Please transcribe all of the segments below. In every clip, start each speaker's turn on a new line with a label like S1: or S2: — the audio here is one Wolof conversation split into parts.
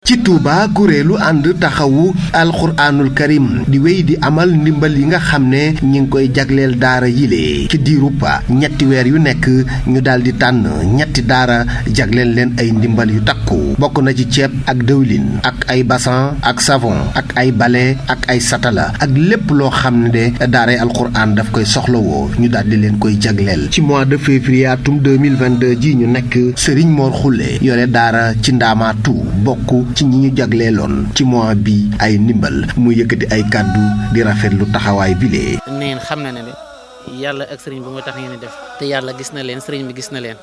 S1: ci Touba kuréelu ànd taxawu alxuraanul karim di wéy di amal ndimbal yi nga xam ne ñi ngi koy jagleel daara yile ci diirub ñetti weer yu nekk ñu daal di tànn ñetti daara jagleel leen ay ndimbal yu takku bokk na ci ceeb ak dëwlin ak ay bassin ak savon ak ay bale ak ay satala ak lépp loo xam ne de daaray alxuraan daf koy soxlawoo ñu daal di leen koy jagleel ci mois de février atum 2022 ji ñu nekk Serigne Mor Khoule yore daara ci Ndaamaatu bokk ci ñi ñu jagleeloon ci mois bi ay ndimbal mu yëkkati ay kàddu di rafetlu taxawaay bile.
S2: neen xam na ne de yàlla ak sëriñ bi moo tax ngeen di def te yàlla gis na leen sëriñ bi gis na leen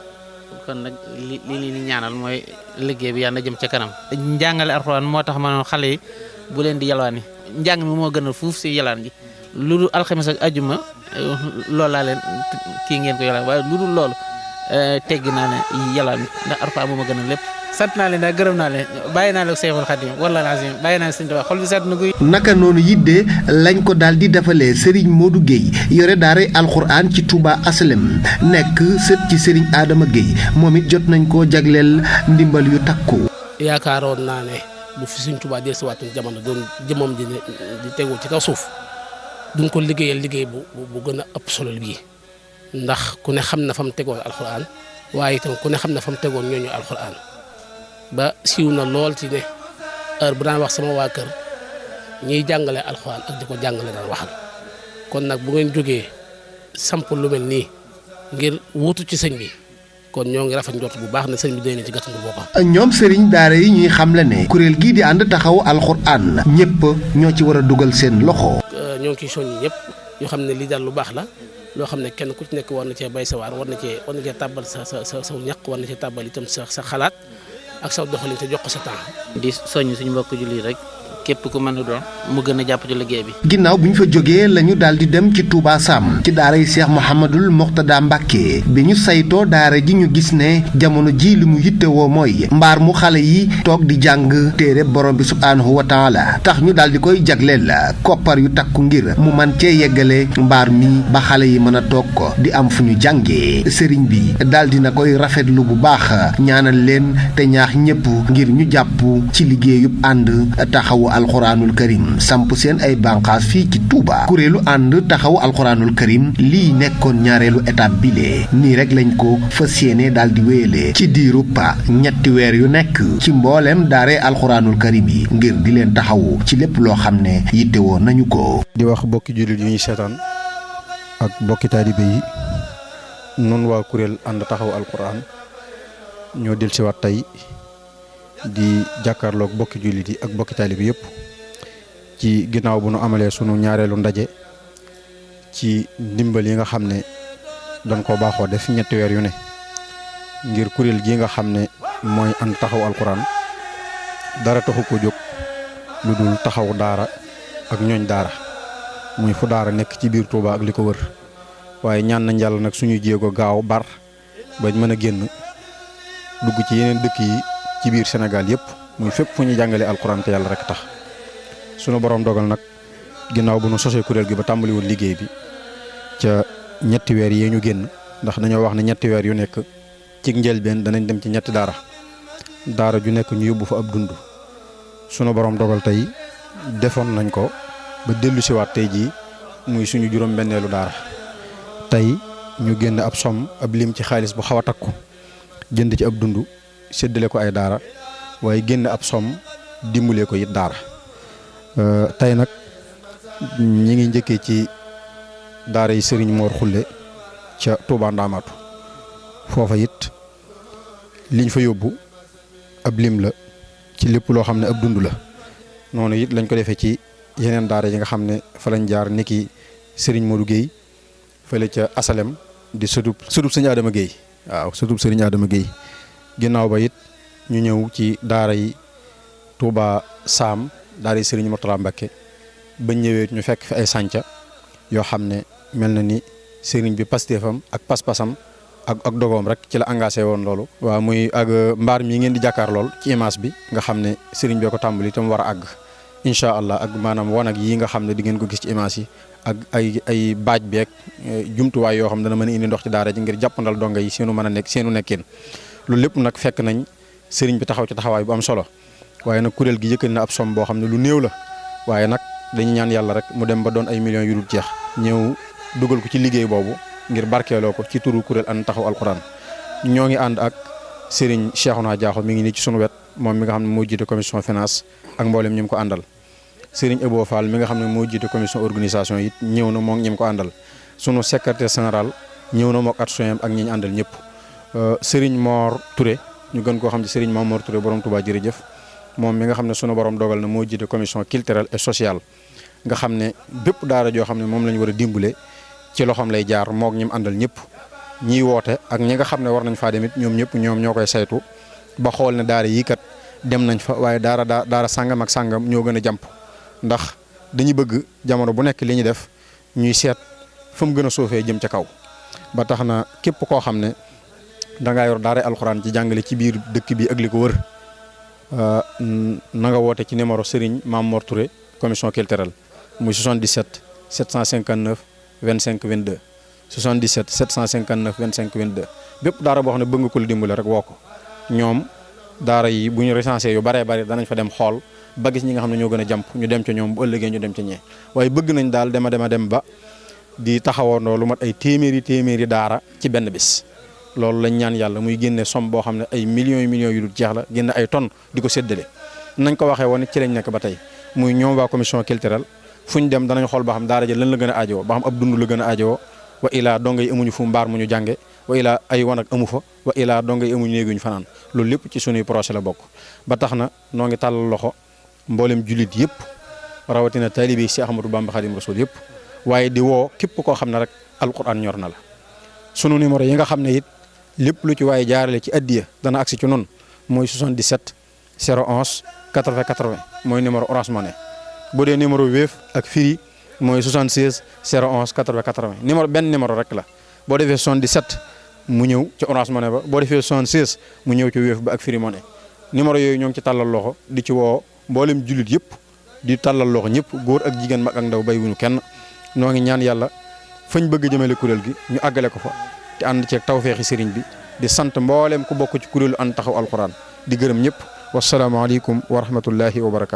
S2: kon nag li ni ñaanal mooy liggéey bi yàlla na jëm ca kanam. njàngale alxuraan moo tax ma xale yi bu leen di yalwaani njàng mi moo gënal fuuf si yalaan ji lu dul alxames ak ajuma loolu laa leen kii ngeen ko yalaan waaye lu dul loolu teggi naa ne yalaan mi ndax alxuraan moo ma gënal lépp. sant naa leen daal gërëm naa leen bàyyi naa leen Seexul Xadiim wallaahi lazim bàyyi naa leen Sëñ Tuubaa xol bi sedd na guy.
S1: naka noonu yitte lañ ko daal di defalee Serigne Modou Guèye yore daaray alxuraan ci Touba Asalem nekk sët ci Serigne Adama Guèye moom it jot nañ koo jagleel ndimbal yu takku.
S3: yaakaaroon naa ne bu fi Sëñ Tuubaa dellusiwaatoon jamono doon jëmmam di tegu ci kaw suuf duñ ko liggéeyal liggéey bu gën a ëpp solo bii ndax ku ne xam na fa mu tegoon alxuraan waaye itam ku ne xam na fa mu tegoon ñooñu alxuraan. ba siiw na lool ci ne heure bu daan wax sama waa kër ñiy jàngale alxuraan ak di ko jàngale daan waxal kon nag bu ngeen jógee samp lu mel nii ngir wuutu ci sëñ bi kon ñoo ngi rafet njort bu baax ne sëñ bi doy na ci gàttandu boppam.
S1: ñoom Serigne daara yi ñuy xamle ne kuréel gii di ànd taxawu alxuraan ñëpp ñoo ci war a dugal seen loxo.
S3: ñoo ngi ciy soññi ñëpp ñu xam ne lii daal lu baax la loo xam ne kenn ku ci nekk war na cee bay sa waar war na cee tàbbal sa ñaq war na cee tàbbal itam sa xalaat. ak sa doxalin te jox ko sa temps.
S2: di soññ suñu mbokk jullit rek képp ku mën a doon mu gën a jàpp ci liggéey bi.
S1: ginnaaw bi ñu fa jógee la ñu daal di dem ci Touba Sam ci daara yi Cheikh Mouhamadul Mourtada Mbacke bi ñu saytoo daara ji ñu gis ne jamono ji li mu yittewoo mooy mbaar mu xale yi toog di jàng téere borom bi subhaanahu wa taala tax ñu daal di koy jagleel koppar yu takku ngir mu man cee yeggale mbaar mi ba xale yi mën a toog ko di am fu ñu jàngee sëriñ bi daal di na koy rafetlu bu baax ñaanal leen te ñaax ñëpp ngir ñu jàpp ci liggéeyub ànd taxawu alxuraanul karim samp seen ay bànqaas fii ci Touba kuréelu ànd taxawu alxuraanul karim lii nekkoon ñaareelu étape bile nii rek lañ ko fas yéene daal di wéyale ci diirub ñetti weer yu nekk ci mbooleem daare alxuraanul karim yi ngir di leen taxawu ci lépp loo xam ne yittewoo nañu ko.
S4: di wax bokki jullit yu ñuy seetaan ak bokki taalibe yi noonu waa kuréel ànd taxawu alxuraan ñoo dellusiwaat tey di jàkkaarloog bokki jullit yi ak bokki taalibe yëpp ci ginnaaw bu nu amalee sunu ñaareelu ndaje ci ndimbal yi nga xam ne doon ko baaxoo def ñetti weer yu ne ngir kuréel gi nga xam ne mooy ànd taxaw alxuraan dara taxu ko jóg lu dul taxaw daara ak ñooñ daara muy fu daara nekk ci biir Touba ak li ko wër waaye ñaan nañ yàlla nag suñu jéego gaaw bar bañ mën a génn dugg ci yeneen dëkk yi ci biir Sénégal yëpp muy fépp fu ñu jàngalee alxuraan te yàlla rek tax sunu borom dogal nag ginnaaw bu nu sosee kuréel gi ba tàmbaliwul liggéey bi ca ñetti weer yee ñu génn ndax dañoo wax ne ñetti weer yu nekk ci njëlbeen danañ dem ci ñetti daara ju nekk ñu yóbbu fa ab dund sunu borom dogal tey defoon nañ ko ba dellu siwaat tey jii muy suñu juróom-benneelu daara tey ñu génn ab somm ab lim ci xaalis bu xaw a takku jënd ci ab dund séddale ko ay daara waaye génn ab somm dimbalee ko it daara tey nag ñi ngi njëkkee ci daara yi Serigne Mor Khoule ca Touba Ndamatou foofa it liñ fa yóbbu ab lim la ci lépp loo xam ne ab dund la noonu it lañ ko defee ci yeneen daara yi nga xam ne fa lañ jaar niki Serigne Modou Guèye fële ca Asalem di sëtub Serigne Adama Guèye waaw sëtub Serigne Adama Guèye ginnaaw ba it ñu ñëw ci daara yi Touba Sam daara yi Serigne Mourtada Mbacke bañ ñëwee ñu fekk fi ay sànca yoo xam ne mel na ni Serigne bi pastéefam ak pas-pasam ak dogoom rek ci la engagé woon loolu. waaw muy ak mbaar mi ngeen di jàkkaar lool ci image bi nga xam ne Serigne bee ko tàmbali itam war a àgg incha allah ak maanaam wanag yi nga xam ne di ngeen ko gis ci image yi ak ay baaj beeg jumtuwaay yoo xam ne dana mën a indi ndox ci daara ji ngir jàppandal donga yi seenu mën a nekk seenu nekkin loolu lépp nag fekk nañ Serigne bi taxaw ci taxawaay bu am solo waaye nag kuréel gi yëkkati na ab somme boo xam ne lu néew la waaye nag dañu ñaan yàlla rek mu dem ba doon ay millions yu dul jeex ñëw dugal ko ci liggéey boobu ngir barkeeloo ko ci turu kuréel ànd taxawu alquran. ñoo ngi ànd ak Serigne Cheikhouna Diakho mi ngi nii ci sunu wet moom mi nga xam ne moo jiite commission finance ak mboolem ñi mu ko àndal. Serigne Ebo Fall mi nga xam ne moo jiite commission organisation it ñëw na moom ñi mu ko àndal sunu secrétaire général ñëw na mook adjoint ak ñi ñu àndal ñëpp. Serigne Mor Touré ñu gën koo xam ci Serigne Mor Touré borom Touba jërëjëf moom mi nga xam ne sunu borom dogal na moo jiite commission culturelle et sociale nga xam ne bépp daara joo xam ne moom la ñu war a dimbale ci loxoom lay jaar mook ñi mu àndal ñëpp. ñiy woote ak ñi nga xam ne war nañ faa demit ñoom ñëpp ñoom ñoo koy saytu ba xool ne daara yii kat dem nañ fa waaye daara sàngam ak sàngam ñoo gën a jàmp ndax dañuy bëgg jamono bu nekk li ñu def ñuy seet fa mu gën a suufee jëm ca kaw ba tax na képp koo xam ne dangaa yor daara alxuraan ci jàngale ci biir dëkk bi ak li ko wër na nga woote ci numéro Serigne Mame Mor Touré commission culturelle muy 77 759 25 22 77 759 25 22 bépp daara boo xam ne bëgg nga ko la dimbale rek woo ko ñoom daara yi bu ñu recensé yu baree bari danañ fa dem xool ba gis ñi nga xam ne ñoo gën a jàmp ñu dem ca ñoom bu ëllëgee ñu dem ca ñee waaye bëgg nañ daal dem ba di taxawoondoo lu mat ay téeméeri daara ci benn bis loolu lañ ñaan yàlla muy génne somme boo xam ne ay millions yu dul jeex la génne ay tonnes di ko séddale nañ ko waxee woon ci lañ nekk ba tey muy ñoom waa commission culturelle fu ñu dem danañ xool ba xam daara ja lan la gën a aajowoo ba xam ab dund la gën a aajowoo wa ilaa donga yi amuñu fu mbaar mu ñu jànge wa ilaa ay wanag amu fa wa ilaa donga yi amuñu néeguñu fanaan loolu lépp ci sunuy projet la bokk ba tax na noo ngi tàllal loxo mboolem jullit yëpp rawatina taalibe yi si Ahmadou Bamba Khadim Rasoul yëpp waaye di woo képp koo xam ne rek alquran ñor na la sunu numéro yi nga xam ne it lépp lu ci waaye jaarale ci addiya dana agsi ci noonu mooy 77 011 80 80 mooy numéro Orange Money bu dee numéro Wave ak Free mooy 76 011 80 80 numéro benn numéro rek la boo defee 77 mu ñëw ci Orange Money ba boo defee 76 mu ñëw ci Wave ba ak Free Money numéro yooyu ñoo ngi ci tàllal loxo di ci woo mboolem jullit yëpp di tàllal loxo ñëpp góor ak jigéen mag ak ndaw bay wuñu kenn noo ngi ñaan yàlla fañ bëgg jëmale kuréel gi ñu àggale ko fa te ànd ceeg tawfeexi sëriñ bi di sant mboolem ku bokk ci kuréelu ànd taxaw alquran di gërëm ñëpp wasalaamaaleykum wa rahmatullahi wa barakaatu.